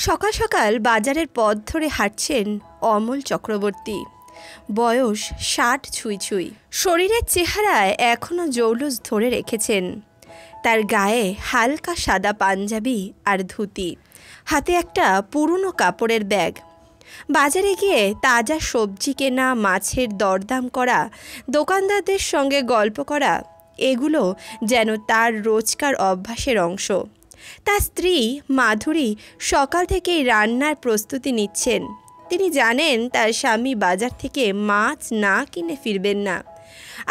সকাল সকাল বাজারের পথ ধরে হাঁটছেন অমল চক্রবর্তী। বয়স ৬০ ছুঁই ছুঁই। শরীরের চেহারায় এখনও জৌলুস ধরে রেখেছেন। তার গায়ে হালকা সাদা পাঞ্জাবি আর ধুতি, হাতে একটা পুরনো কাপড়ের ব্যাগ। বাজারে গিয়ে তাজা সবজি কেনা, মাছের দরদাম করা, দোকানদারদের সঙ্গে গল্প করা, এগুলো যেন তার রোজকার অভ্যাসের অংশ। তার স্ত্রী মাধুরী সকাল থেকেই রান্নার প্রস্তুতি নিচ্ছেন। তিনি জানেন তার স্বামী বাজার থেকে মাছ না কিনে ফিরবেন না,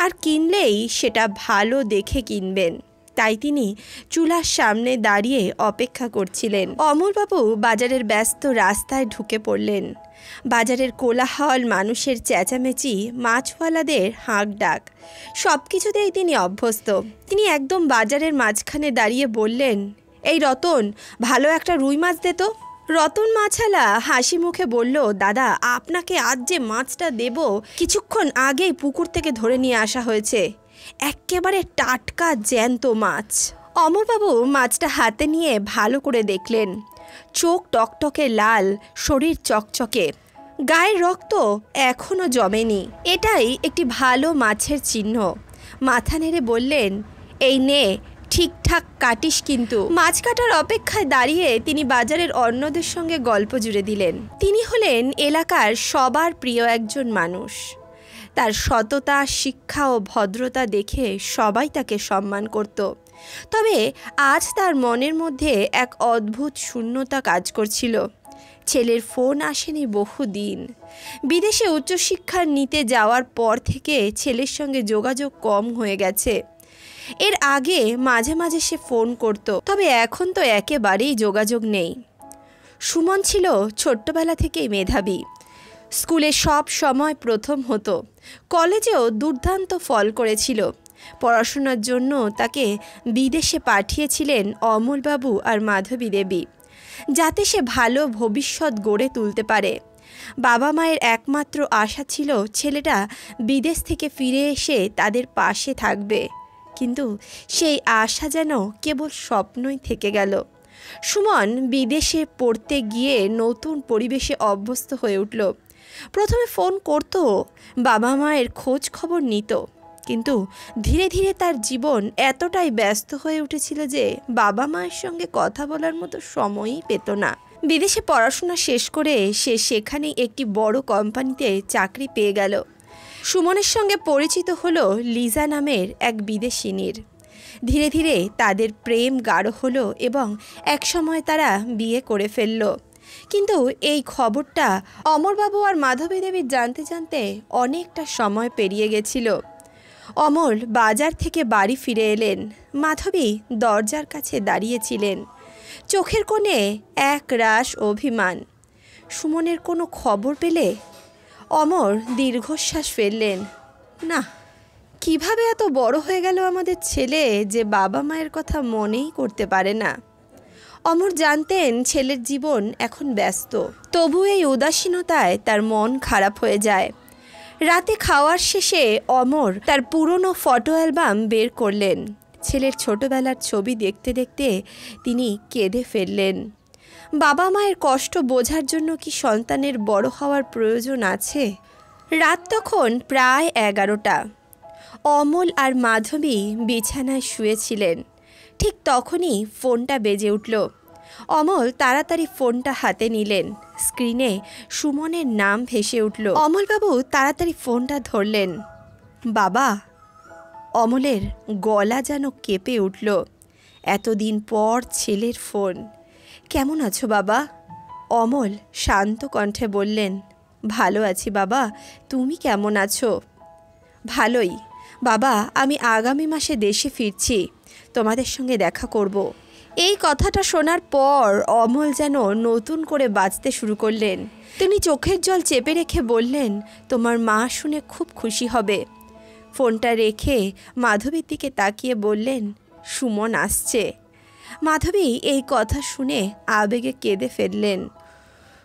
আর কিনলেই সেটা ভালো দেখে কিনবেন। তাই তিনি চুলার সামনে দাঁড়িয়ে অপেক্ষা করছিলেন। অমলবাবু বাজারের ব্যস্ত রাস্তায় ঢুকে পড়লেন। বাজারের কোলাহল, মানুষের চেঁচামেচি, মাছওয়ালাদের হাঁক ডাক, সব কিছুতেই তিনি অভ্যস্ত। তিনি একদম বাজারের মাঝখানে দাঁড়িয়ে বললেন, এই রতন, ভালো একটা রুই মাছ দে তো। রতন মাছালা হাসি মুখে বলল, দাদা, আপনাকে আজ যে মাছটা দেব কিছুক্ষণ আগেই পুকুর থেকে ধরে নিয়ে আসা হয়েছে, একেবারে টাটকা জ্যান্ত মাছ। অমরবাবু মাছটা হাতে নিয়ে ভালো করে দেখলেন। চোখ টকটকে লাল, শরীর চকচকে, গায়ের রক্ত এখনও জমেনি। এটাই একটি ভালো মাছের চিহ্ন। মাথা নেড়ে বললেন, এই নে, ঠিকঠাক কাটিস কিন্তু। মাছ কাটার অপেক্ষায় দাঁড়িয়ে তিনি বাজারের অন্যদের সঙ্গে গল্প জুড়ে দিলেন। তিনি হলেন এলাকার সবার প্রিয় একজন মানুষ। তার সততা, শিক্ষা ও ভদ্রতা দেখে সবাই তাকে সম্মান করত। তবে আজ তার মনের মধ্যে এক অদ্ভুত শূন্যতা কাজ করছিল। ছেলের ফোন আসেনি বহুদিন। বিদেশে উচ্চশিক্ষা নিতে যাওয়ার পর থেকে ছেলের সঙ্গে যোগাযোগ কম হয়ে গেছে। এর আগে মাঝে মাঝে সে ফোন করত, তবে এখন তো একেবারেই যোগাযোগ নেই। সুমন ছিল ছোট্টবেলা থেকেই মেধাবী। স্কুলে সব সময় প্রথম হতো, কলেজেও দুর্দান্ত ফল করেছিল। পড়াশোনার জন্য তাকে বিদেশে পাঠিয়েছিলেন অমলবাবু আর মাধবী দেবী, যাতে সে ভালো ভবিষ্যৎ গড়ে তুলতে পারে। বাবা মায়ের একমাত্র আশা ছিল ছেলেটা বিদেশ থেকে ফিরে এসে তাদের পাশে থাকবে, কিন্তু সেই আশা যেন কেবল স্বপ্নই থেকে গেল। সুমন বিদেশে পড়তে গিয়ে নতুন পরিবেশে অভ্যস্ত হয়ে উঠল। প্রথমে ফোন করত, বাবা মায়ের খোঁজ খবর নিত, কিন্তু ধীরে ধীরে তার জীবন এতটাই ব্যস্ত হয়ে উঠেছিল যে বাবা মায়ের সঙ্গে কথা বলার মতো সময়ই পেত না। বিদেশে পড়াশোনা শেষ করে সে সেখানেই একটি বড় কোম্পানিতে চাকরি পেয়ে গেল। সুমনের সঙ্গে পরিচিত হলো লিজা নামের এক বিদেশিনীর। ধীরে ধীরে তাদের প্রেম গাঢ় হলো এবং একসময় তারা বিয়ে করে ফেলল। কিন্তু এই খবরটা অমরবাবু আর মাধবী দেবীর জানতে জানতে অনেকটা সময় পেরিয়ে গেছিল। অমল বাজার থেকে বাড়ি ফিরে এলেন। মাধবী দরজার কাছে দাঁড়িয়েছিলেন, চোখের কোণে এক রাশ অভিমান। সুমনের কোনো খবর পেলে? অমর দীর্ঘশ্বাস ফেললেন, না, কিভাবে এত বড় হয়ে গেল আমাদের ছেলে যে বাবা মায়ের কথা মনেই করতে পারে না। অমর জানতেন ছেলের জীবন এখন ব্যস্ত, তবু এই উদাসীনতায় তার মন খারাপ হয়ে যায়। রাতে খাওয়ার শেষে অমর তার পুরনো ফটো অ্যালবাম বের করলেন। ছেলের ছোটবেলার ছবি দেখতে দেখতে তিনি কেঁদে ফেললেন। বাবা মায়ের কষ্ট বোঝার জন্য কি সন্তানের বড় হওয়ার প্রয়োজন আছে? রাত তখন প্রায় 11টা। অমল আর মাধবী বিছানায় শুয়েছিলেন। ঠিক তখনই ফোনটা বেজে উঠল। অমল তাড়াতাড়ি ফোনটা হাতে নিলেন। স্ক্রিনে সুমনের নাম ভেসে উঠল। অমলবাবু তাড়াতাড়ি ফোনটা ধরলেন। বাবা। অমলের গলা যেন কেঁপে উঠল। এতদিন পর ছেলের ফোন। কেমন আছো বাবা? অমল শান্ত কণ্ঠে বললেন, ভালো আছি বাবা, তুমি কেমন আছো? ভালোই বাবা, আমি আগামী মাসে দেশে ফিরছি, তোমাদের সঙ্গে দেখা করব। এই কথাটা শোনার পর অমল যেন নতুন করে বাঁচতে শুরু করলেন। তিনি চোখের জল চেপে রেখে বললেন, তোমার মা শুনে খুব খুশি হবে। ফোনটা রেখে মাধবীর দিকে তাকিয়ে বললেন, সুমন আসছে। মাধবী এই কথা শুনে আবেগে কেঁদে ফেললেন।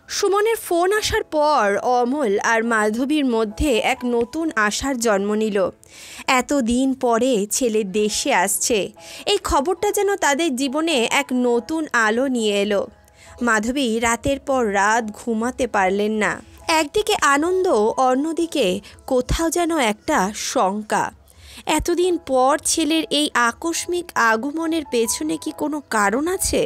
সুমনের ফোন আসার পর অমল আর মাধবীর মধ্যে এক নতুন আশার জন্ম নিল। এতদিন পরে ছেলে দেশে আসছে, এই খবরটা যেন তাদের জীবনে এক নতুন আলো নিয়ে এলো। মাধবী রাতের পর রাত ঘুমাতে পারলেন না। একদিকে আনন্দ, অন্যদিকে কোথাও যেন একটা শঙ্কা। এতদিন পর ছেলের এই আকস্মিক আগমনের পেছনে কি কোনো কারণ আছে?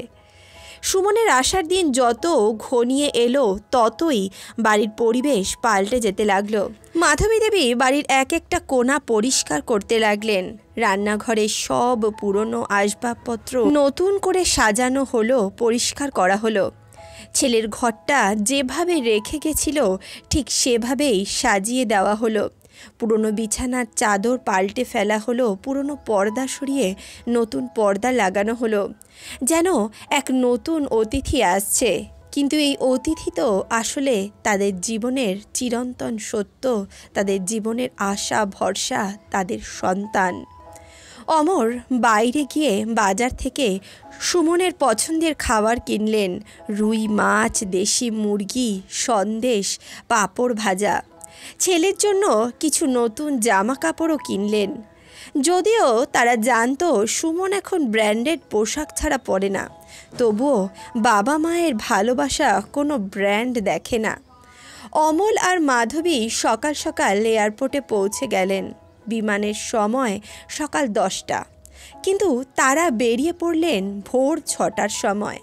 সুমনের আসার দিন যত ঘনিয়ে এলো ততই বাড়ির পরিবেশ পাল্টে যেতে লাগলো। মাধবী দেবী বাড়ির এক একটা কোণা পরিষ্কার করতে লাগলেন। রান্নাঘরের সব পুরনো আসবাবপত্র নতুন করে সাজানো হলো, পরিষ্কার করা হলো। ছেলের ঘরটা যেভাবে রেখে গেছিল ঠিক সেভাবেই সাজিয়ে দেওয়া হলো। পুরনো বিছানার চাদর পাল্টে ফেলা হলো, পুরনো পর্দা সরিয়ে নতুন পর্দা লাগানো হলো। যেন এক নতুন অতিথি আসছে, কিন্তু এই অতিথি তো আসলে তাদের জীবনের চিরন্তন সত্য, তাদের জীবনের আশা ভরসা, তাদের সন্তান। অমর বাইরে গিয়ে বাজার থেকে সুমনের পছন্দের খাবার কিনলেন। রুই মাছ, দেশি মুরগি, সন্দেশ, পাঁপড় ভাজা। ছেলের জন্য কিছু নতুন জামা কাপড়ও কিনলেন। যদিও তারা জানতো সুমন এখন ব্র্যান্ডেড পোশাক ছাড়া পরে না, তবুও বাবা মায়ের ভালোবাসা কোনো ব্র্যান্ড দেখে না। অমল আর মাধবী সকাল সকাল এয়ারপোর্টে পৌঁছে গেলেন। বিমানের সময় সকাল 10টা, কিন্তু তারা বেরিয়ে পড়লেন ভোর 6টার সময়।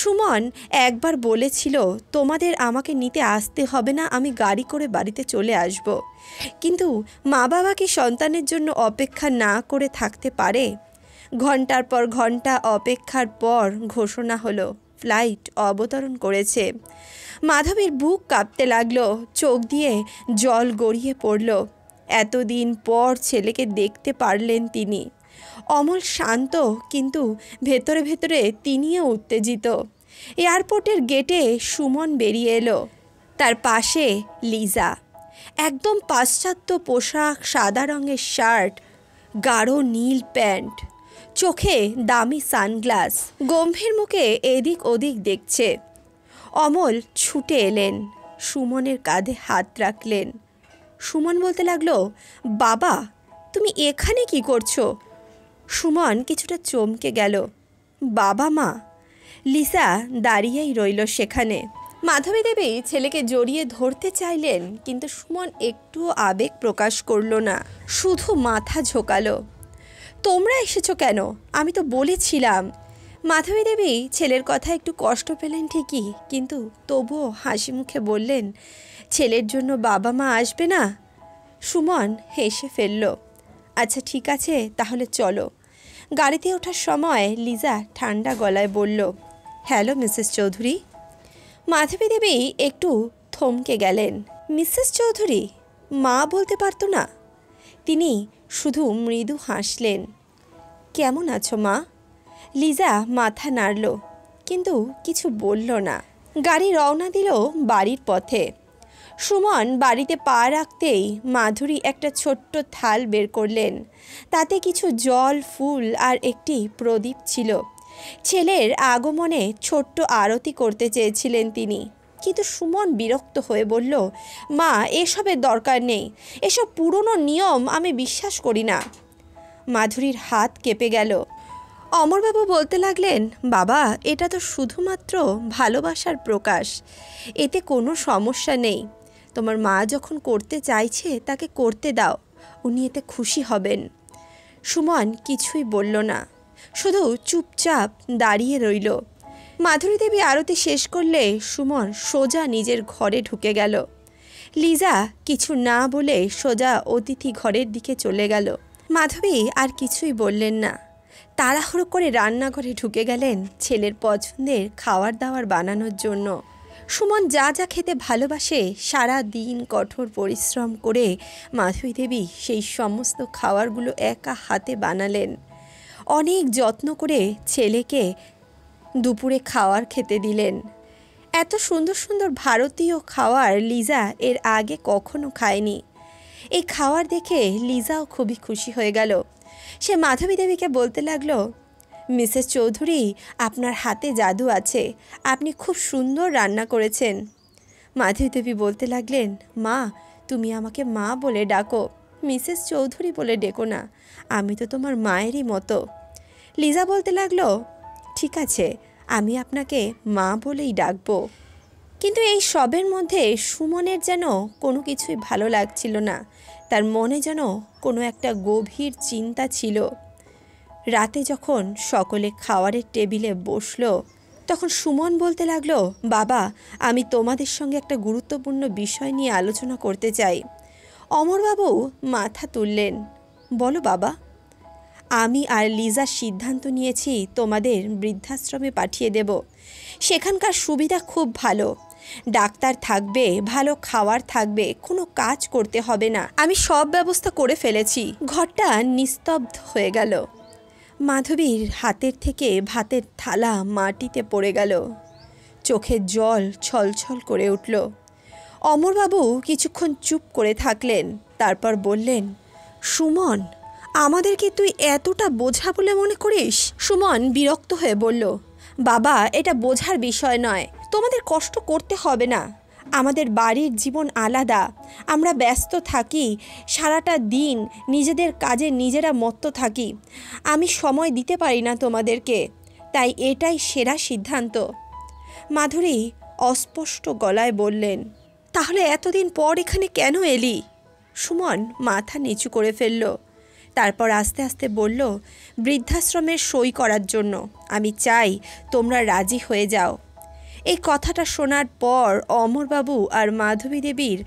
সুমন একবার বলেছিল, তোমাদের আমাকে নিতে আসতে হবে না, আমি গাড়ি করে বাড়িতে চলে আসব। কিন্তু মা বাবা কি সন্তানের জন্য অপেক্ষা না করে থাকতে পারে? ঘন্টার পর ঘন্টা অপেক্ষার পর ঘোষণা হলো ফ্লাইট অবতরণ করেছে। মাধবীর বুক কাঁপতে লাগলো, চোখ দিয়ে জল গড়িয়ে পড়ল। এতদিন পর ছেলেকে দেখতে পারলেন তিনি। অমল শান্ত, কিন্তু ভেতরে ভেতরে তিনিও উত্তেজিত। এয়ারপোর্টের গেটে সুমন বেরিয়ে এলো, তার পাশে লিজা। একদম পাশ্চাত্য পোশাক, সাদা রঙের শার্ট, গাঢ় নীল প্যান্ট, চোখে দামি সানগ্লাস, গম্ভীর মুখে এদিক ওদিক দেখছে। অমল ছুটে এলেন, সুমনের কাঁধে হাত রাখলেন। সুমন বলতে লাগলো, বাবা তুমি এখানে কি করছো? সুমন কিছুটা চমকে গেল। বাবা মা? লিসা দাঁড়িয়েই রইল সেখানে। মাধবী দেবী ছেলেকে জড়িয়ে ধরতে চাইলেন, কিন্তু সুমন একটুও আবেগ প্রকাশ করল না, শুধু মাথা ঝোঁকালো। তোমরা এসেছো কেন? আমি তো বলেছিলাম। মাধবী দেবী ছেলের কথা একটু কষ্ট পেলেন ঠিকই, কিন্তু তবুও হাসি মুখে বললেন, ছেলের জন্য বাবা মা আসবে না? সুমন হেসে ফেলল। আচ্ছা ঠিক আছে, তাহলে চলো। গাড়িতে ওঠার সময় লিজা ঠান্ডা গলায় বলল, হ্যালো মিসেস চৌধুরী। মাধবী দেবী একটু থমকে গেলেন। মিসেস চৌধুরী? মা বলতে পারতো না? তিনি শুধু মৃদু হাসলেন। কেমন আছো মা? লিজা মাথা নাড়ল, কিন্তু কিছু বলল না। গাড়ি রওনা দিল বাড়ির পথে। সুমন বাড়িতে পা রাখতেই মাধুরী একটা ছোট্ট থাল বের করলেন। তাতে কিছু জল, ফুল আর একটি প্রদীপ ছিল। ছেলের আগমনে ছোট্ট আরতি করতে চেয়েছিলেন তিনি, কিন্তু সুমন বিরক্ত হয়ে বলল, মা এসবের দরকার নেই, এসব পুরনো নিয়ম আমি বিশ্বাস করি না। মাধুরীর হাত কেঁপে গেল। অমরবাবু বলতে লাগলেন, বাবা এটা তো শুধুমাত্র ভালোবাসার প্রকাশ, এতে কোনো সমস্যা নেই। তোমার মা যখন করতে চাইছে তাকে করতে দাও, উনি এতে খুশি হবেন। সুমন কিছুই বলল না, শুধু চুপচাপ দাঁড়িয়ে রইল। মাধুরী দেবী আরতি শেষ করলে সুমন সোজা নিজের ঘরে ঢুকে গেল। লিজা কিছু না বলে সোজা অতিথি ঘরের দিকে চলে গেল। মাধবী আর কিছুই বললেন না, তাড়াহুড়ো করে রান্নাঘরে ঢুকে গেলেন ছেলের পছন্দের খাবার দাবার বানানোর জন্য। সুমন যা যা খেতে ভালোবাসে সারা দিন কঠোর পরিশ্রম করে মাধবী দেবী সেই সমস্ত খাবারগুলো একা হাতে বানালেন। অনেক যত্ন করে ছেলেকে দুপুরে খাওয়ার খেতে দিলেন। এত সুন্দর সুন্দর ভারতীয় খাওয়ার লিজা এর আগে কখনো খায়নি। এই খাওয়ার দেখে লিজাও খুবই খুশি হয়ে গেল। সে মাধবী দেবীকে বলতে লাগলো, মিসেস চৌধুরী আপনার হাতে জাদু আছে, আপনি খুব সুন্দর রান্না করেছেন। মাধবী দেবী বলতে লাগলেন, মা তুমি আমাকে মা বলে ডাকো, মিসেস চৌধুরী বলে ডেকো না, আমি তো তোমার মায়েরই মতো। লিজা বলতে লাগলো, ঠিক আছে আমি আপনাকে মা বলেই ডাকবো। কিন্তু এই সবের মধ্যে সুমনের যেন কোনো কিছুই ভালো লাগছিল না। তার মনে যেন কোনো একটা গভীর চিন্তা ছিল। রাতে যখন সকলে খাওয়ারের টেবিলে বসলো, তখন সুমন বলতে লাগলো, বাবা, আমি তোমাদের সঙ্গে একটা গুরুত্বপূর্ণ বিষয় নিয়ে আলোচনা করতে চাই। অমরবাবু মাথা তুললেন। বলো বাবা। আমি আর লিজা সিদ্ধান্ত নিয়েছি তোমাদের বৃদ্ধাশ্রমে পাঠিয়ে দেব। সেখানকার সুবিধা খুব ভালো, ডাক্তার থাকবে, ভালো খাওয়ার থাকবে, কোনো কাজ করতে হবে না। আমি সব ব্যবস্থা করে ফেলেছি। ঘরটা নিস্তব্ধ হয়ে গেল। মাধবীর হাতের থেকে ভাতের থালা মাটিতে পড়ে গেল। চোখের জল ছলছল করে উঠল। অমরবাবু কিছুক্ষণ চুপ করে থাকলেন, তারপর বললেন, সুমন, আমাদেরকে তুই এতটা বোঝা বলে মনে করিস? সুমন বিরক্ত হয়ে বলল, বাবা, এটা বোঝার বিষয় নয়, তোমাদের কষ্ট করতে হবে না। আমাদের বাড়ির জীবন আলাদা, আমরা ব্যস্ত থাকি, সারাটা দিন নিজেদের কাজে নিজেরা মত্ত থাকি। আমি সময় দিতে পারি না তোমাদেরকে, তাই এটাই সেরা সিদ্ধান্ত। মাধুরী অস্পষ্ট গলায় বললেন, তাহলে এতদিন পর এখানে কেন এলি? সুমন মাথা নিচু করে ফেলল, তারপর আস্তে আস্তে বলল, বৃদ্ধাশ্রমের সই করার জন্য। আমি চাই তোমরা রাজি হয়ে যাও। এই কথাটা শোনার পর অমরবাবু আর মাধবী দেবীর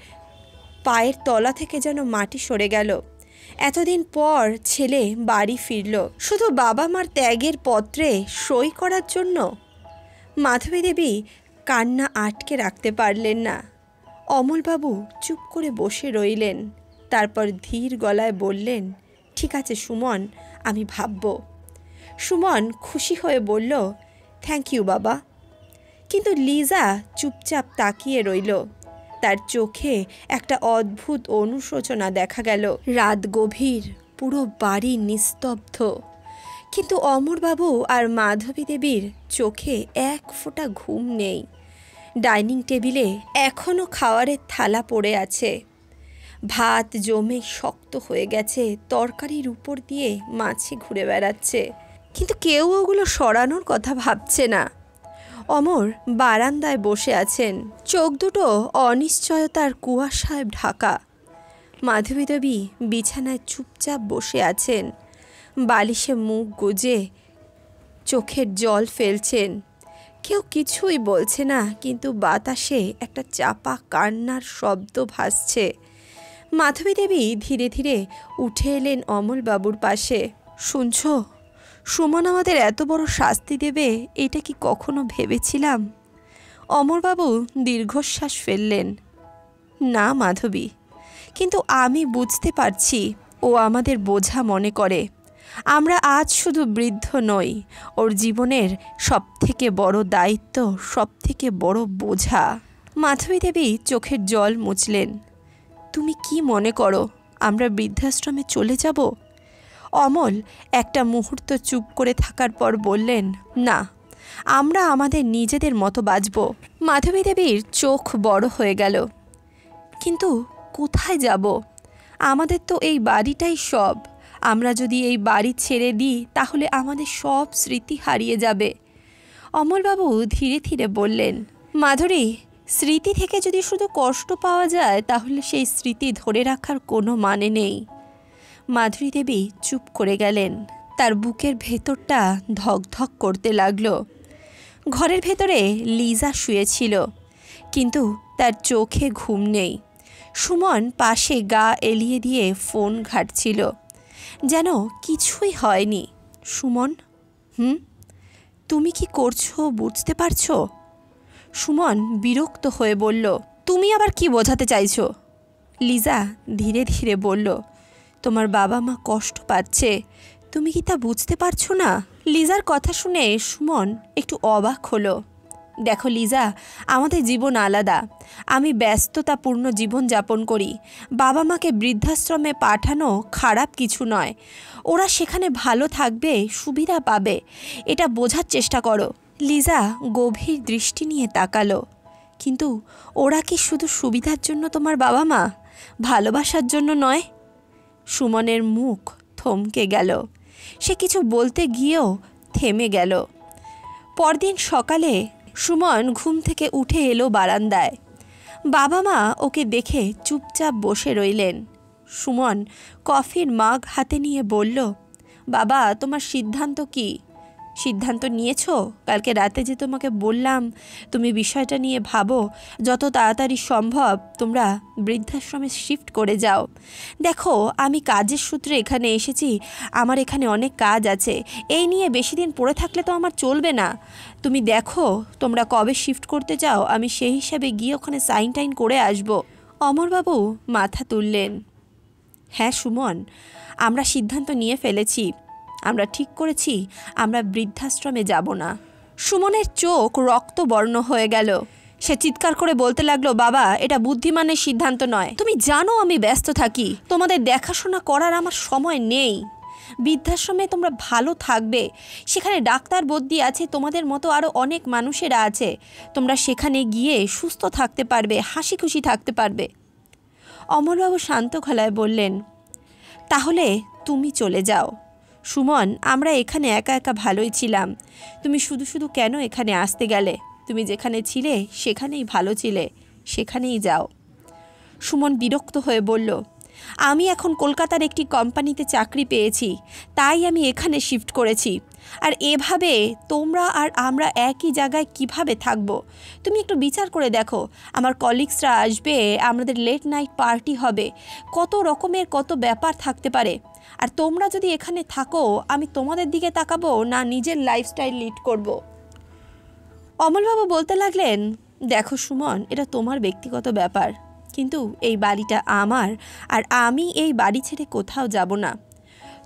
পায়ের তলা থেকে যেন মাটি সরে গেল। এতদিন পর ছেলে বাড়ি ফিরল, শুধু বাবা মার ত্যাগের পত্রে সই করার জন্য। মাধবী দেবী কান্না আটকে রাখতে পারলেন না। অমলবাবু চুপ করে বসে রইলেন, তারপর ধীর গলায় বললেন, ঠিক আছে সুমন, আমি ভাবব। সুমন খুশি হয়ে বলল, থ্যাংক ইউ বাবা। কিন্তু লিজা চুপচাপ তাকিয়ে রইল। তার চোখে একটা অদ্ভুত অনুশোচনা দেখা গেল। রাত গভীর, পুরো বাড়ি নিস্তব্ধ, কিন্তু অমরবাবু আর মাধবী দেবীর চোখে এক ফোঁটা ঘুম নেই। ডাইনিং টেবিলে এখনও খাওয়ারের থালা পড়ে আছে। ভাত জমে শক্ত হয়ে গেছে, তরকারির উপর দিয়ে মাছি ঘুরে বেড়াচ্ছে, কিন্তু কেউ ওগুলো সরানোর কথা ভাবছে না। অমর বারান্দায় বসে আছেন, চোখ দুটো অনিশ্চয়তার কুয়াশায় ঢাকা। মাধবী দেবী বিছানায় চুপচাপ বসে আছেন, বালিশে মুখ গুজে চোখের জল ফেলছেন। কেউ কিছুই বলছে না, কিন্তু বাতাসে একটা চাপা কান্নার শব্দ ভাসছে। মাধবী দেবী ধীরে ধীরে উঠে এলেন অমলবাবুর পাশে। শুনছ, সুমন আমাদের এত বড় শাস্তি দেবে, এটা কি কখনো ভেবেছিলাম? অমরবাবু দীর্ঘশ্বাস ফেললেন। না মাধবী, কিন্তু আমি বুঝতে পারছি ও আমাদের বোঝা মনে করে। আমরা আজ শুধু বৃদ্ধ নই, ওর জীবনের সবথেকে বড় দায়িত্ব, সবথেকে বড় বোঝা। মাধবী দেবী চোখের জল মুছলেন। তুমি কি মনে করো আমরা বৃদ্ধাশ্রমে চলে যাব? অমল একটা মুহূর্ত চুপ করে থাকার পর বললেন, না, আমরা আমাদের নিজেদের মতো বাঁচব। মাধবী দেবীর চোখ বড় হয়ে গেল। কিন্তু কোথায় যাব? আমাদের তো এই বাড়িটাই সব। আমরা যদি এই বাড়ি ছেড়ে দিই তাহলে আমাদের সব স্মৃতি হারিয়ে যাবে। অমলবাবু ধীরে ধীরে বললেন, মাধুরী, স্মৃতি থেকে যদি শুধু কষ্ট পাওয়া যায় তাহলে সেই স্মৃতি ধরে রাখার কোনো মানে নেই। মাধুরী দেবী চুপ করে গেলেন। তার বুকের ভেতরটা ধকধক করতে লাগলো। ঘরের ভেতরে লিজা শুয়েছিল, কিন্তু তার চোখে ঘুম নেই। সুমন পাশে গা এলিয়ে দিয়ে ফোন ঘাঁটছিল, যেন কিছুই হয়নি। সুমন, তুমি কি করছো বুঝতে পারছো? সুমন বিরক্ত হয়ে বলল, তুমি আবার কি বোঝাতে চাইছো? লিজা ধীরে ধীরে বলল, তোমার বাবা মা কষ্ট পাচ্ছে, তুমি কি তা বুঝতে পারছো না? লিজার কথা শুনে সুমন একটু অবাক হলো। দেখো লিজা, আমাদের জীবন আলাদা। আমি ব্যস্ততাপূর্ণ জীবন যাপন করি। বাবা মাকে বৃদ্ধাশ্রমে পাঠানো খারাপ কিছু নয়। ওরা সেখানে ভালো থাকবে, সুবিধা পাবে, এটা বোঝার চেষ্টা করো। লিজা গভীর দৃষ্টি নিয়ে তাকালো। কিন্তু ওরা কি শুধু সুবিধার জন্য তোমার বাবা মা, ভালোবাসার জন্য নয়? সুমনের মুখ থমকে গেল। সে কিছু বলতে গিয়েও থেমে গেল। পরদিন সকালে সুমন ঘুম থেকে উঠে এলো বারান্দায়। বাবা মা ওকে দেখে চুপচাপ বসে রইলেন। সুমন কফির মাগ হাতে নিয়ে বলল, বাবা, তোমার সিদ্ধান্ত কি? সিদ্ধান্ত নিয়েছো? কালকে রাতে যে তোমাকে বললাম তুমি বিষয়টা নিয়ে ভাবো, যত তাড়াতাড়ি সম্ভব তোমরা বৃদ্ধাশ্রমে শিফট করে যাও। দেখো, আমি কাজের সূত্রে এখানে এসেছি, আমার এখানে অনেক কাজ আছে, এই নিয়ে বেশি দিন পড়ে থাকলে তো আমার চলবে না। তুমি দেখো তোমরা কবে শিফট করতে চাও, আমি সেই হিসাবে গিয়ে ওখানে সাইন টাইন করে আসবো। অমরবাবু মাথা তুললেন। হ্যাঁ সুমন, আমরা সিদ্ধান্ত নিয়ে ফেলেছি, আমরা ঠিক করেছি আমরা বৃদ্ধাশ্রমে যাব না। সুমনের চোখ রক্তবর্ণ হয়ে গেল। সে চিৎকার করে বলতে লাগলো, বাবা, এটা বুদ্ধিমানের সিদ্ধান্ত নয়। তুমি জানো আমি ব্যস্ত থাকি, তোমাদের দেখাশোনা করার আমার সময় নেই। বৃদ্ধাশ্রমে তোমরা ভালো থাকবে, সেখানে ডাক্তার বদ্যি আছে, তোমাদের মতো আরও অনেক মানুষেরা আছে, তোমরা সেখানে গিয়ে সুস্থ থাকতে পারবে, হাসি খুশি থাকতে পারবে। অমরবাবু শান্ত গলায় বললেন, তাহলে তুমি চলে যাও। সুমন, আমরা এখানে একা একা ভালোই ছিলাম, তুমি শুধু শুধু কেন এখানে আসতে গেলে? তুমি যেখানে ছিলে সেখানেই ভালো ছিলে, সেখানেই যাও। সুমন বিরক্ত হয়ে বলল, আমি এখন কলকাতার একটি কোম্পানিতে চাকরি পেয়েছি, তাই আমি এখানে শিফট করেছি। আর এভাবে তোমরা আর আমরা একই জায়গায় কিভাবে থাকবো? তুমি একটু বিচার করে দেখো, আমার কলিগসরা আসবে, আমাদের লেট নাইট পার্টি হবে, কত রকমের কত ব্যাপার থাকতে পারে। আর তোমরা যদি এখানে থাকো, আমি তোমাদের দিকে তাকাবো না নিজের লাইফস্টাইল লিড করব। অমলবাবু বলতে লাগলেন, দেখো সুমন, এটা তোমার ব্যক্তিগত ব্যাপার, কিন্তু এই বাড়িটা আমার, আর আমি এই বাড়ি ছেড়ে কোথাও যাব না।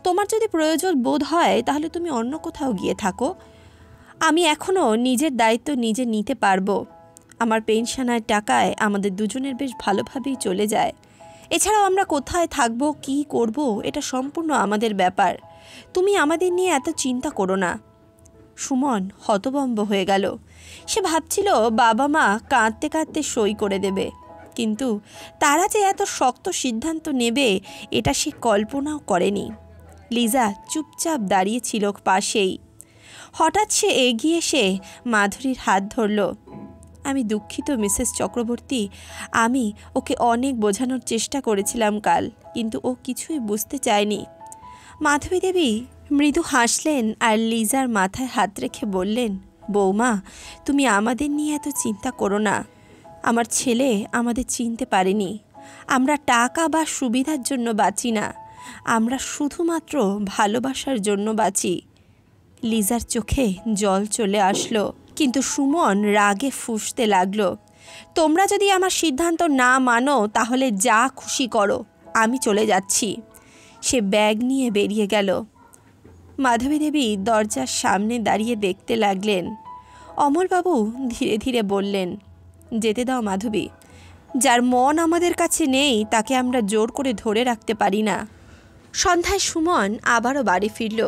তোমার যদি প্রয়োজন বোধ হয় তাহলে তুমি অন্য কোথাও গিয়ে থাকো, আমি এখনও নিজের দায়িত্ব নিজে নিতে পারবো। আমার পেনশনের টাকায় আমাদের দুজনের বেশ ভালোভাবেই চলে যায়। এছাড়াও আমরা কোথায় থাকবো, কি করব, এটা সম্পূর্ণ আমাদের ব্যাপার, তুমি আমাদের নিয়ে এত চিন্তা করো না। সুমন হতভম্ব হয়ে গেল। সে ভাবছিল বাবা মা কাঁদতে কাঁদতে সই করে দেবে, কিন্তু তারা যে এত শক্ত সিদ্ধান্ত নেবে এটা সে কল্পনাও করেনি। লিজা চুপচাপ দাঁড়িয়েছিল পাশেই। হঠাৎ সে এগিয়ে এসে মাধুরীর হাত ধরল। আমি দুঃখিত মিসেস চক্রবর্তী, আমি ওকে অনেক বোঝানোর চেষ্টা করেছিলাম কাল, কিন্তু ও কিছুই বুঝতে চায়নি। মাধবী দেবী মৃদু হাসলেন আর লিজার মাথায় হাত রেখে বললেন, বৌমা, তুমি আমাদের নিয়ে এত চিন্তা করো না। আমার ছেলে আমাদের চিনতে পারেনি। আমরা টাকা বা সুবিধার জন্য বাঁচি না, আমরা শুধুমাত্র ভালোবাসার জন্য বাঁচি। লিজার চোখে জল চলে আসলো, কিন্তু সুমন রাগে ফুঁসতে লাগলো। তোমরা যদি আমার সিদ্ধান্ত না মানো তাহলে যা খুশি করো, আমি চলে যাচ্ছি। সে ব্যাগ নিয়ে বেরিয়ে গেল। মাধবী দেবী দরজার সামনে দাঁড়িয়ে দেখতে লাগলেন। অমলবাবু ধীরে ধীরে বললেন, যেতে দাও মাধবী, যার মন আমাদের কাছে নেই তাকে আমরা জোর করে ধরে রাখতে পারি না। সন্ধ্যায় সুমন আবারও বাড়ি ফিরল।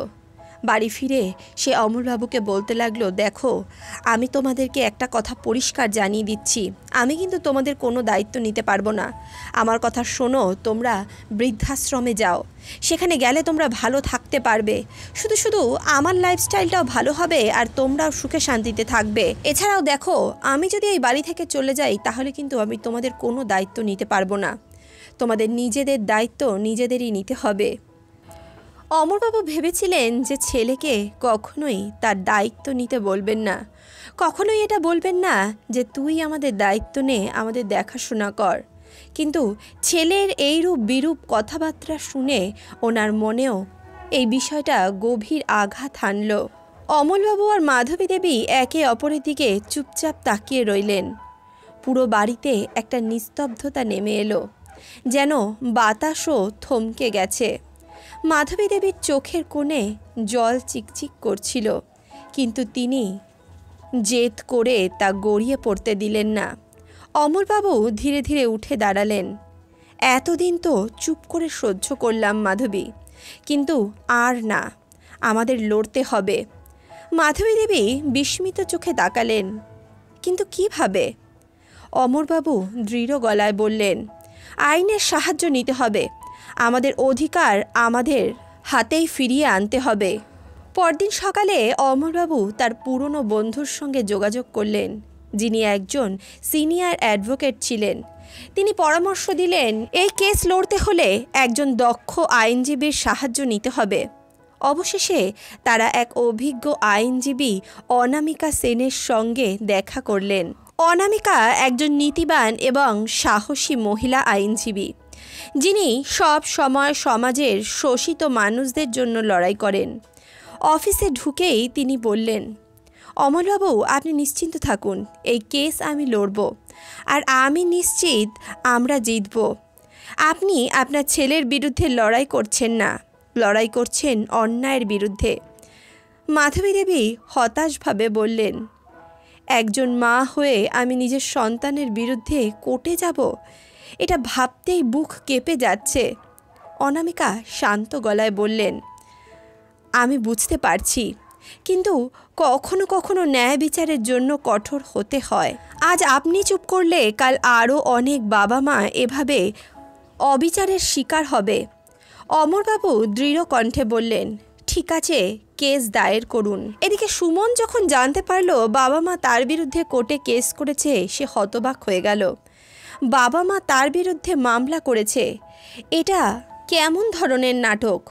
বাড়ি ফিরে সে অমলবাবুকে বলতে লাগলো, দেখো, আমি তোমাদেরকে একটা কথা পরিষ্কার জানিয়ে দিচ্ছি, আমি কিন্তু তোমাদের কোনো দায়িত্ব নিতে পারবো না। আমার কথা শোনো, তোমরা বৃদ্ধাশ্রমে যাও, সেখানে গেলে তোমরা ভালো থাকতে পারবে, শুধু শুধু আমার লাইফস্টাইলটাও ভালো হবে আর তোমরাও সুখে শান্তিতে থাকবে। এছাড়াও দেখো, আমি যদি এই বাড়ি থেকে চলে যাই তাহলে কিন্তু আমি তোমাদের কোনো দায়িত্ব নিতে পারবো না, তোমাদের নিজেদের দায়িত্ব নিজেদেরই নিতে হবে। অমরবাবু ভেবেছিলেন যে ছেলেকে কখনোই তার দায়িত্ব নিতে বলবেন না, কখনোই এটা বলবেন না যে তুই আমাদের দায়িত্ব নে, আমাদের দেখাশোনা কর। কিন্তু ছেলের এইরূপ বিরূপ কথাবার্তা শুনে ওনার মনেও এই বিষয়টা গভীর আঘাত হানল। অমলবাবু আর মাধবী দেবী একে অপরের দিকে চুপচাপ তাকিয়ে রইলেন। পুরো বাড়িতে একটা নিস্তব্ধতা নেমে এলো, যেন বাতাসও থমকে গেছে। মাধবী দেবীর চোখের কোণে জল চিকচিক করছিল, কিন্তু তিনি জেদ করে তা গড়িয়ে পড়তে দিলেন না। অমলবাবু ধীরে ধীরে উঠে দাঁড়ালেন। এতদিন তো চুপ করে সহ্য করলাম মাধবী, কিন্তু আর না, আমাদের লড়তে হবে। মাধবী দেবী বিস্মিত চোখে তাকালেন, কিন্তু কিভাবে? অমরবাবু দৃঢ় গলায় বললেন, আইনের সাহায্য নিতে হবে, আমাদের অধিকার আমাদের হাতেই ফিরিয়ে আনতে হবে। পরদিন সকালে অমলবাবু তার পুরনো বন্ধুর সঙ্গে যোগাযোগ করলেন, যিনি একজন সিনিয়র অ্যাডভোকেট ছিলেন। তিনি পরামর্শ দিলেন, এই কেস লড়তে হলে একজন দক্ষ আইনজীবীর সাহায্য নিতে হবে। অবশেষে তারা এক অভিজ্ঞ আইনজীবী অনামিকা সেনের সঙ্গে দেখা করলেন। অনামিকা একজন নীতিবান এবং সাহসী মহিলা আইনজীবী, যিনি সব সময় সমাজের শোষিত মানুষদের জন্য লড়াই করেন। অফিসে ঢুকেই তিনি বললেন, অমলবাবু, আপনি নিশ্চিন্ত থাকুন, এই কেস আমি লড়ব, আর আমি নিশ্চিত আমরা জিতব। আপনি আপনার ছেলের বিরুদ্ধে লড়াই করছেন না, লড়াই করছেন অন্যায়ের বিরুদ্ধে। মাধবী দেবী হতাশভাবে বললেন, একজন মা হয়ে আমি নিজের সন্তানের বিরুদ্ধে কোর্টে যাব, এটা ভাবতেই বুক কেঁপে যাচ্ছে। অনামিকা শান্ত গলায় বললেন, আমি বুঝতে পারছি, কিন্তু কখনো কখনো ন্যায় বিচারের জন্য কঠোর হতে হয়। আজ আপনি চুপ করলে কাল আরও অনেক বাবা মা এভাবে অবিচারের শিকার হবে। অমরবাবু দৃঢ় কণ্ঠে বললেন, ঠিক আছে, কেস দায়ের করুন। এদিকে সুমন যখন জানতে পারল বাবা মা তার বিরুদ্ধে কোর্টে কেস করেছে, সে হতবাক হয়ে গেল। বাবা মা তার বিরুদ্ধে মামলা করেছে, এটা কেমন ধরনের নাটক?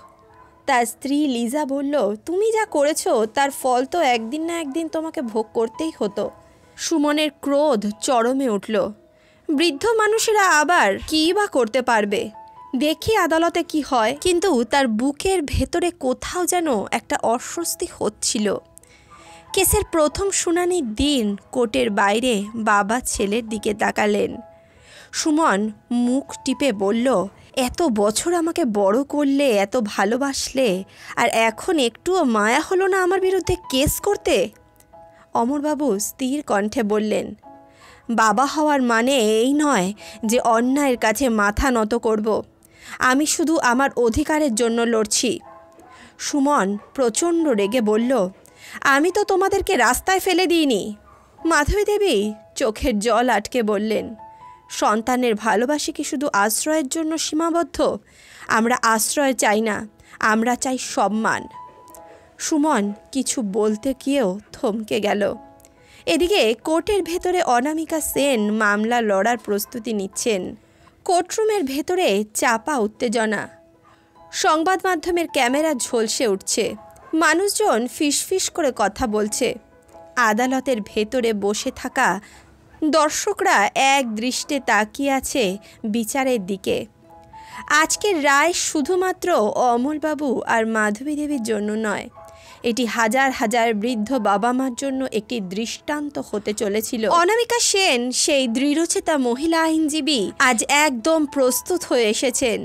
তার স্ত্রী লিজা বলল, তুমি যা করেছো তার ফল তো একদিন না একদিন তোমাকে ভোগ করতেই হতো। সুমনের ক্রোধ চরমে উঠল। বৃদ্ধ মানুষেরা আবার কী বা করতে পারবে, দেখি আদালতে কি হয়। কিন্তু তার বুকের ভেতরে কোথাও যেন একটা অস্বস্তি হচ্ছিল। কেসের প্রথম শুনানির দিন কোর্টের বাইরে বাবা ছেলের দিকে তাকালেন। সুমন মুখ টিপে বলল, এত বছর আমাকে বড় করলে, এত ভালোবাসলে, আর এখন একটুও মায়া হলো না আমার বিরুদ্ধে কেস করতে? অমরবাবু স্থির কণ্ঠে বললেন, বাবা হওয়ার মানে এই নয় যে অন্যায়ের কাছে মাথা নত করব। আমি শুধু আমার অধিকারের জন্য লড়ছি। সুমন প্রচণ্ড রেগে বলল, আমি তো তোমাদেরকে রাস্তায় ফেলে দিইনি। মাধবী দেবী চোখের জল আটকে বললেন, সন্তানের ভালোবাসা কি শুধু আশ্রয়ের জন্য সীমাবদ্ধ? আমরা আশ্রয় চাই না, আমরা চাই সম্মান। সুমন কিছু বলতে গিয়েও থমকে গেল। এদিকে কোর্টের ভেতরে অনামিকা সেন মামলা লড়ার প্রস্তুতি নিচ্ছেন। কোর্টরুমের ভেতরে চাপা উত্তেজনা। সংবাদ মাধ্যমের ক্যামেরা ঝলসে উঠছে, মানুষজন ফিসফিস করে কথা বলছে। আদালতের ভেতরে বসে থাকা দর্শকরা এক দৃষ্টে তাকিয়ে আছে বিচারের দিকে। আজকের রায় শুধুমাত্র অমলবাবু আর মাধবী দেবীর জন্য নয়, এটি হাজার হাজার বৃদ্ধ বাবা মার জন্য একটি দৃষ্টান্ত হতে চলেছিল। অনামিকা সেন, সেই দৃঢ়চেতা মহিলা আইনজীবী, আজ একদম প্রস্তুত হয়ে এসেছেন।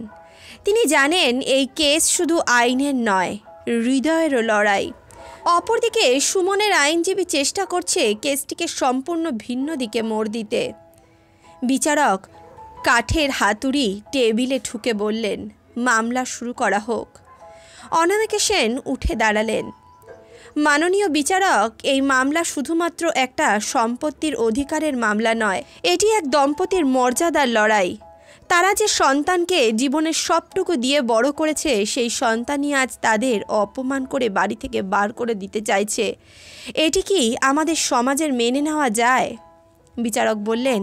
তিনি জানেন এই কেস শুধু আইনের নয়, হৃদয়েরও লড়াই। অপরদিকে সুমনের আইনজীবী চেষ্টা করছে কেসটিকে সম্পূর্ণ ভিন্ন দিকে মোড় দিতে। বিচারক কাঠের হাতুড়ি টেবিলে ঠুকে বললেন, মামলা শুরু করা হোক। অনামিকা সেন উঠে দাঁড়ালেন। মাননীয় বিচারক, এই মামলা শুধুমাত্র একটা সম্পত্তির অধিকারের মামলা নয়, এটি এক দম্পতির মর্যাদার লড়াই। তারা যে সন্তানকে জীবনের সবটুকু দিয়ে বড় করেছে, সেই সন্তানই আজ তাদের অপমান করে বাড়ি থেকে বার করে দিতে চাইছে। এটি কি আমাদের সমাজের মেনে নেওয়া যায়? বিচারক বললেন,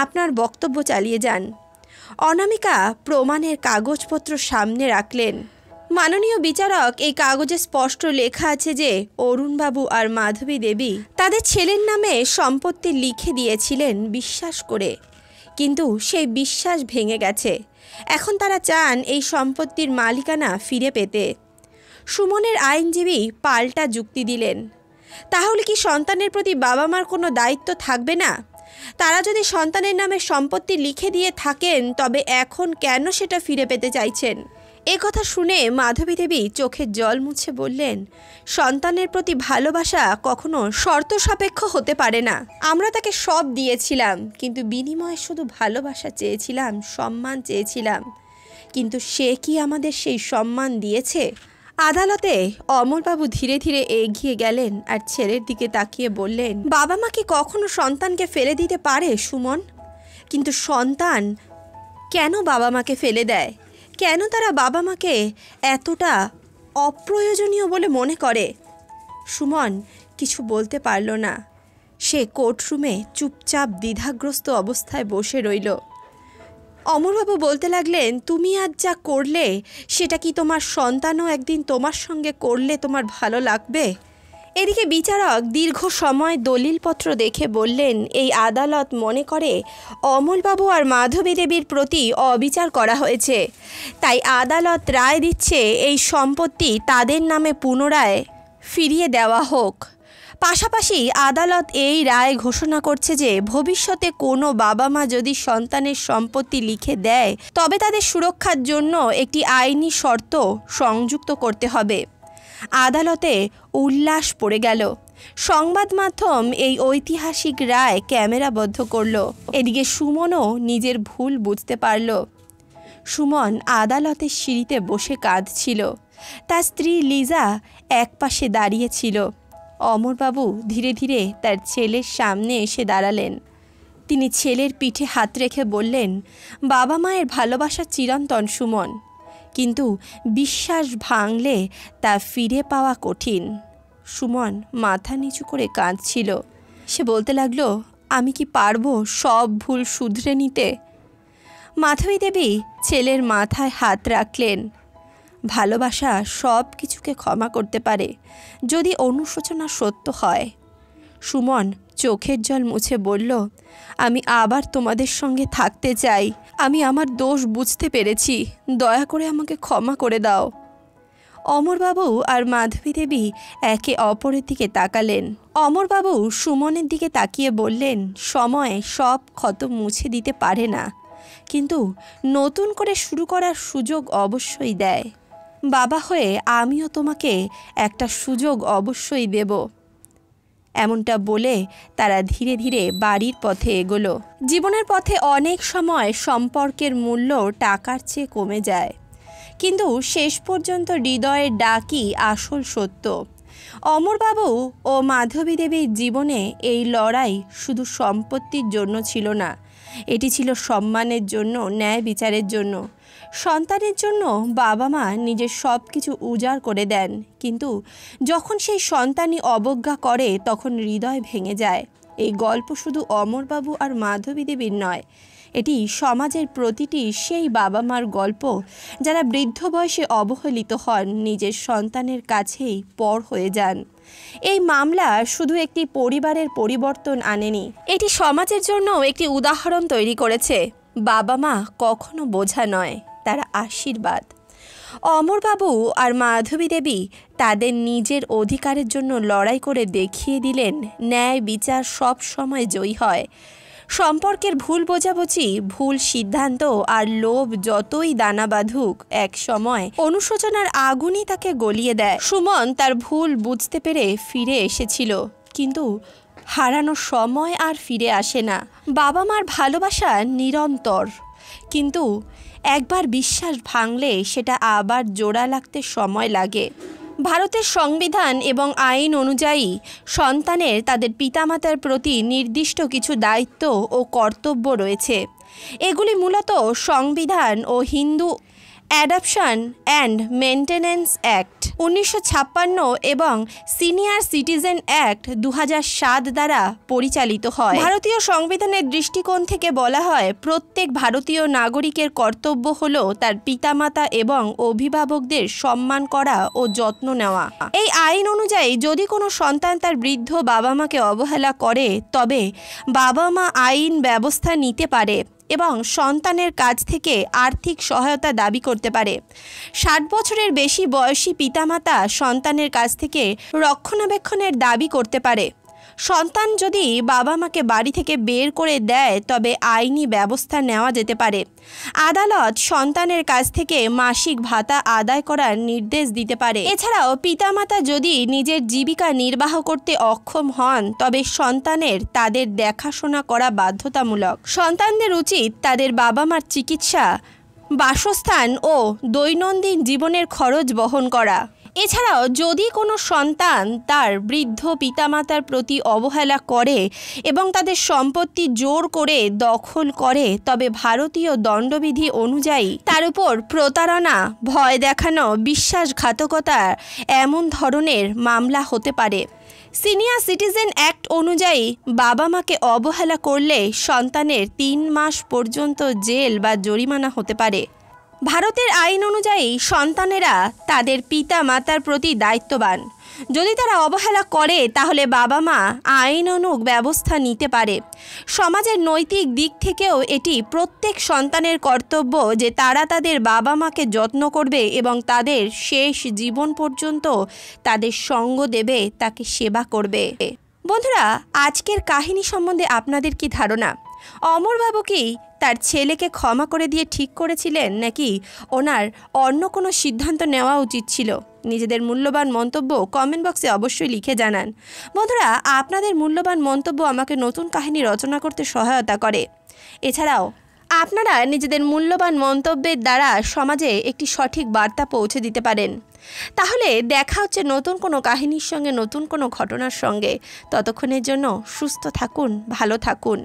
আপনার বক্তব্য চালিয়ে যান। অনামিকা প্রমাণের কাগজপত্র সামনে রাখলেন। মাননীয় বিচারক, এই কাগজে স্পষ্ট লেখা আছে যে অরুণবাবু আর মাধবী দেবী তাদের ছেলের নামে সম্পত্তি লিখে দিয়েছিলেন বিশ্বাস করে, কিন্তু সেই বিশ্বাস ভেঙে গেছে। এখন তারা চান এই সম্পত্তির মালিকানা ফিরে পেতে। সুমনের আইনজীবী পাল্টা যুক্তি দিলেন, তাহলে কি সন্তানের প্রতি বাবা মার কোনো দায়িত্ব থাকবে না? তারা যদি সন্তানের নামে সম্পত্তি লিখে দিয়ে থাকেন, তবে এখন কেন সেটা ফিরে পেতে চাইছেন? এ কথা শুনে মাধবী দেবী চোখের জল মুছে বললেন, সন্তানের প্রতি ভালোবাসা কখনো শর্ত সাপেক্ষ হতে পারে না। আমরা তাকে সব দিয়েছিলাম, কিন্তু বিনিময়ে শুধু ভালোবাসা চেয়েছিলাম, সম্মান চেয়েছিলাম, কিন্তু সে কি আমাদের সেই সম্মান দিয়েছে? আদালতে অমরবাবু ধীরে ধীরে এগিয়ে গেলেন আর ছেলের দিকে তাকিয়ে বললেন, বাবা মা কি কখনো সন্তানকে ফেলে দিতে পারে সুমন? কিন্তু সন্তান কেন বাবা মাকে ফেলে দেয়? কেন তারা বাবা মাকে এতটা অপ্রয়োজনীয় বলে মনে করে। সুমন কিছু বলতে পারল না। সে কোর্টরুমে চুপচাপ দ্বিধাগ্রস্ত অবস্থায় বসে রইল। অমরবাবু বলতে লাগলেন, তুমি আজ যা করলে সেটা কি তোমার সন্তানও একদিন তোমার সঙ্গে করলে তোমার ভালো লাগবে? এদিকে বিচারক দীর্ঘ সময় দলিলপত্র দেখে বললেন, এই আদালত মনে করে অমলবাবু আর মাধবী দেবীর প্রতি অবিচার করা হয়েছে, তাই আদালত রায় দিচ্ছে এই সম্পত্তি তাদের নামে পুনরায় ফিরিয়ে দেওয়া হোক। পাশাপাশি আদালত এই রায় ঘোষণা করছে যে ভবিষ্যতে কোনো বাবা মা যদি সন্তানের সম্পত্তি লিখে দেয় তবে তাদের সুরক্ষার জন্য একটি আইনি শর্ত সংযুক্ত করতে হবে। আদালতে উল্লাস পড়ে গেল। সংবাদ মাধ্যম এই ঐতিহাসিক রায় ক্যামেরাবদ্ধ করল। এদিকে সুমনও নিজের ভুল বুঝতে পারল। সুমন আদালতের সিঁড়িতে বসে কাঁদছিল। তার স্ত্রী লিজা একপাশে দাঁড়িয়েছিল। অমরবাবু ধীরে ধীরে তার ছেলের সামনে এসে দাঁড়ালেন। তিনি ছেলের পিঠে হাত রেখে বললেন, বাবা মায়ের ভালোবাসা চিরন্তন সুমন, কিন্তু বিশ্বাস ভাঙলে তা ফিরে পাওয়া কঠিন। সুমন মাথা নিচু করে কাঁদছিল। সে বলতে লাগলো, আমি কি পারবো সব ভুল শুধরে নিতে? মাধবী দেবী ছেলের মাথায় হাত রাখলেন। ভালোবাসা সব কিছুকে ক্ষমা করতে পারে যদি অনুশোচনা সত্য হয়। সুমন চোখের জল মুছে বলল, আমি আবার তোমাদের সঙ্গে থাকতে চাই। আমি আমার দোষ বুঝতে পেরেছি, দয়া করে আমাকে ক্ষমা করে দাও। অমরবাবু আর মাধবী দেবী একে অপরের দিকে তাকালেন। অমরবাবু সুমনের দিকে তাকিয়ে বললেন, সময় সব ক্ষত মুছে দিতে পারে না, কিন্তু নতুন করে শুরু করার সুযোগ অবশ্যই দেয়। বাবা হয়ে আমিও তোমাকে একটা সুযোগ অবশ্যই দেব। এমনটা বলে তারা ধীরে ধীরে বাড়ির পথে এগোলো। জীবনের পথে অনেক সময় সম্পর্কের মূল্য টাকার চেয়ে কমে যায়, কিন্তু শেষ পর্যন্ত হৃদয়ের ডাকই আসল সত্য। অমরবাবু ও মাধবী দেবীর জীবনে এই লড়াই শুধু সম্পত্তির জন্য ছিল না, এটি ছিল সম্মানের জন্য, ন্যায় বিচারের জন্য। সন্তানের জন্য বাবা মা নিজের সব কিছু উজাড় করে দেন, কিন্তু যখন সেই সন্তানই অবজ্ঞা করে তখন হৃদয় ভেঙে যায়। এই গল্প শুধু অমরবাবু আর মাধবী দেবীর নয়, এটি সমাজের প্রতিটি সেই বাবা মার গল্প যারা বৃদ্ধ বয়সে অবহেলিত হন, নিজের সন্তানের কাছেই পর হয়ে যান। এই মামলা শুধু একটি পরিবারের পরিবর্তন আনেনি, এটি সমাজের জন্য একটি উদাহরণ তৈরি করেছে। বাবা মা কখনো বোঝা নয়, তারা আশীর্বাদ। অমরবাবু আর মাধবী দেবী তাদের নিজের অধিকারের জন্য লড়াই করে দেখিয়ে দিলেন, ন্যায় বিচার সব সময় জয়ী হয়। সম্পর্কের ভুল বোঝাবুঝি, ভুল সিদ্ধান্ত আর লোভ যতই দানা বাঁধুক, এক সময় অনুশোচনার আগুনই তাকে গলিয়ে দেয়। সুমন তার ভুল বুঝতে পেরে ফিরে এসেছিল, কিন্তু হারানো সময় আর ফিরে আসে না। বাবা মার ভালোবাসা নিরন্তর, কিন্তু একবার বিশ্বাস ভাঙলে সেটা আবার জোড়া লাগতে সময় লাগে। ভারতের সংবিধান এবং আইন অনুযায়ী সন্তানের তাদের পিতামাতার প্রতি নির্দিষ্ট কিছু দায়িত্ব ও কর্তব্য রয়েছে। এগুলি মূলত সংবিধান ও Hindu adoption and maintenance act 1956 এবং সিনিয়র সিটিজেন অ্যাক্ট 2007 দ্বারা পরিচালিত হয়। ভারতীয় সংবিধানের দৃষ্টিকোণ থেকে বলা হয়, প্রত্যেক ভারতীয় নাগরিকের কর্তব্য হল তার পিতামাতা এবং অভিভাবকদের সম্মান করা ও যত্ন নেওয়া। এই আইন অনুযায়ী যদি কোনো সন্তান তার বৃদ্ধ বাবা মাকে অবহেলা করে, তবে বাবা মা আইন ব্যবস্থা নিতে পারে এবং সন্তানের কাছ থেকে আর্থিক সহায়তা দাবি করতে পারে। 60 বছরের বেশি বয়সী পিতামাতা সন্তানের কাছ থেকে রক্ষণাবেক্ষণের দাবি করতে পারে। সন্তান যদি বাবা মাকে বাড়ি থেকে বের করে দেয় তবে আইনি ব্যবস্থা নেওয়া যেতে পারে। আদালত সন্তানের কাছ থেকে মাসিক ভাতা আদায় করার নির্দেশ দিতে পারে। এছাড়াও পিতামাতা যদি নিজের জীবিকা নির্বাহ করতে অক্ষম হন তবে সন্তানের তাদের দেখাশোনা করা বাধ্যতামূলক। সন্তানদের উচিত তাদের বাবা মার চিকিৎসা, বাসস্থান ও দৈনন্দিন জীবনের খরচ বহন করা। এছাড়াও যদি কোনো সন্তান তার বৃদ্ধ পিতামাতার প্রতি অবহেলা করে এবং তাদের সম্পত্তি জোর করে দখল করে, তবে ভারতীয় দণ্ডবিধি অনুযায়ী তার উপর প্রতারণা, ভয় দেখানো, বিশ্বাসঘাতকতা এমন ধরনের মামলা হতে পারে। সিনিয়র সিটিজেন অ্যাক্ট অনুযায়ী বাবা মাকে অবহেলা করলে সন্তানের 3 মাস পর্যন্ত জেল বা জরিমানা হতে পারে। ভারতের আইন অনুযায়ী সন্তানেরা তাদের পিতা মাতার প্রতি দায়িত্ববান। যদি তারা অবহেলা করে তাহলে বাবা মা আইনানুগ ব্যবস্থা নিতে পারে। সমাজের নৈতিক দিক থেকেও এটি প্রত্যেক সন্তানের কর্তব্য যে তারা তাদের বাবা মাকে যত্ন করবে এবং তাদের শেষ জীবন পর্যন্ত তাদের সঙ্গ দেবে, তাকে সেবা করবে। বন্ধুরা, আজকের কাহিনী সম্বন্ধে আপনাদের কি ধারণা? অমরবাবু কি তার ছেলেকে ক্ষমা করে দিয়ে ঠিক করেছিলেন, নাকি ওনার অন্য কোনো সিদ্ধান্ত নেওয়া উচিত ছিল? নিজেদের মূল্যবান মন্তব্য কমেন্ট বক্সে অবশ্যই লিখে জানান। বন্ধুরা, আপনাদের মূল্যবান মন্তব্য আমাকে নতুন কাহিনী রচনা করতে সহায়তা করে। এছাড়াও আপনারা নিজেদের মূল্যবান মন্তব্যের দ্বারা সমাজে একটি সঠিক বার্তা পৌঁছে দিতে পারেন। তাহলে দেখা হচ্ছে নতুন কোনো কাহিনীর সঙ্গে, নতুন কোনো ঘটনার সঙ্গে। ততক্ষণের জন্য সুস্থ থাকুন, ভালো থাকুন।